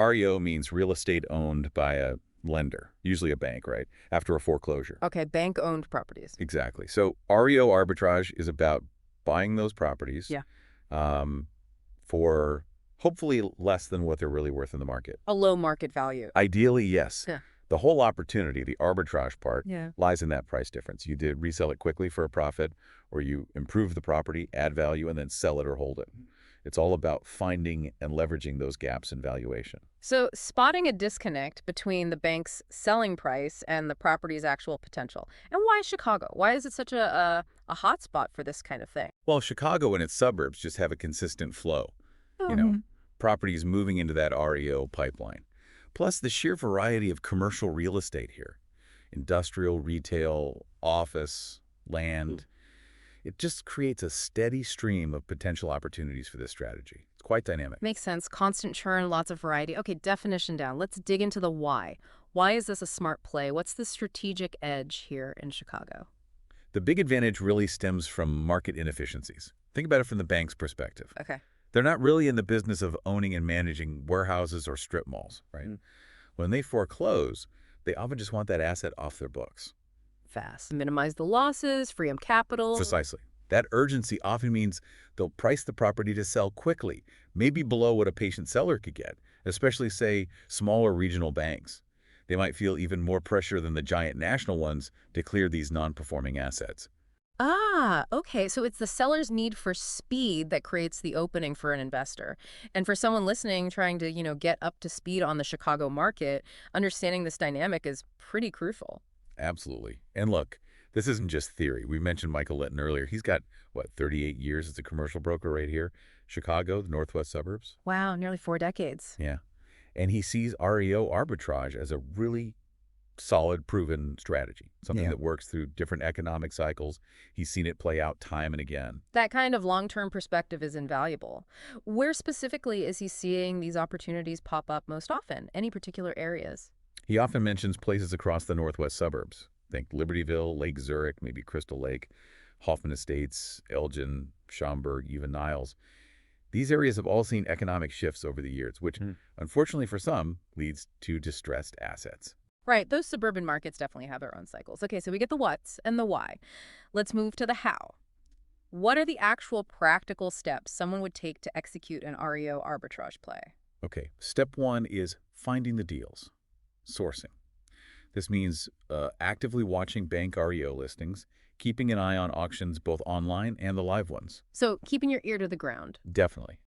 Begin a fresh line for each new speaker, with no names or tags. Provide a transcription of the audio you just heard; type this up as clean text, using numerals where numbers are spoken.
REO means real estate owned by a lender, usually a bank, right, after a foreclosure.
Okay, bank-owned properties.
Exactly. So REO arbitrage is about buying those properties
Yeah.
um, for hopefully less than what they're really worth in the market.
A low market value.
Ideally, yes.
Yeah.
The whole opportunity, the arbitrage part,
Yeah.
lies in that price difference. You did resell it quickly for a profit, or you improve the property, add value, and then sell it or hold it. It's all about finding and leveraging those gaps in valuation.
So spotting a disconnect between the bank's selling price and the property's actual potential. And why Chicago? Why is it such a hot spot for this kind of thing?
Well, Chicago and its suburbs just have a consistent flow, you know,
Mhm.
properties moving into that REO pipeline. Plus the sheer variety of commercial real estate here, industrial, retail, office, land. It just creates a steady stream of potential opportunities for this strategy. It's quite dynamic.
Makes sense. Constant churn, lots of variety. Okay, definition down. Let's dig into the why. Why is this a smart play? What's the strategic edge here in Chicago?
The big advantage really stems from market inefficiencies. Think about it from the bank's perspective.
Okay.
They're not really in the business of owning and managing warehouses or strip malls, right? When they foreclose, they often just want that asset off their books.
Fast. Minimize the losses, free up capital.
Precisely. That urgency often means they'll price the property to sell quickly, maybe below what a patient seller could get, especially, say, smaller regional banks. They might feel even more pressure than the giant national ones to clear these non-performing assets.
Ah, okay. So it's the seller's need for speed that creates the opening for an investor. And for someone listening, trying to, get up to speed on the Chicago market, understanding this dynamic is pretty crucial.
Absolutely. And look, this isn't just theory. We mentioned Michael Litton earlier. He's got, what, 38 years as a commercial broker right here, Chicago, the northwest suburbs.
Wow, nearly 4 decades.
Yeah. And he sees REO arbitrage as a really solid, proven strategy, something
Yeah.
that works through different economic cycles. He's seen it play out time and again.
That kind of long-term perspective is invaluable. Where specifically is he seeing these opportunities pop up most often? Any particular areas?
He often mentions places across the northwest suburbs. Think Libertyville, Lake Zurich, maybe Crystal Lake, Hoffman Estates, Elgin, Schaumburg, even Niles. These areas have all seen economic shifts over the years, which, unfortunately for some, leads to distressed assets.
Right, those suburban markets definitely have their own cycles. Okay, so we get the what's and the why. Let's move to the how. What are the actual practical steps someone would take to execute an REO arbitrage play?
Okay, step one is finding the deals, sourcing. This means actively watching bank REO listings, keeping an eye on auctions both online and the live ones.
So keeping your ear to the ground.
Definitely.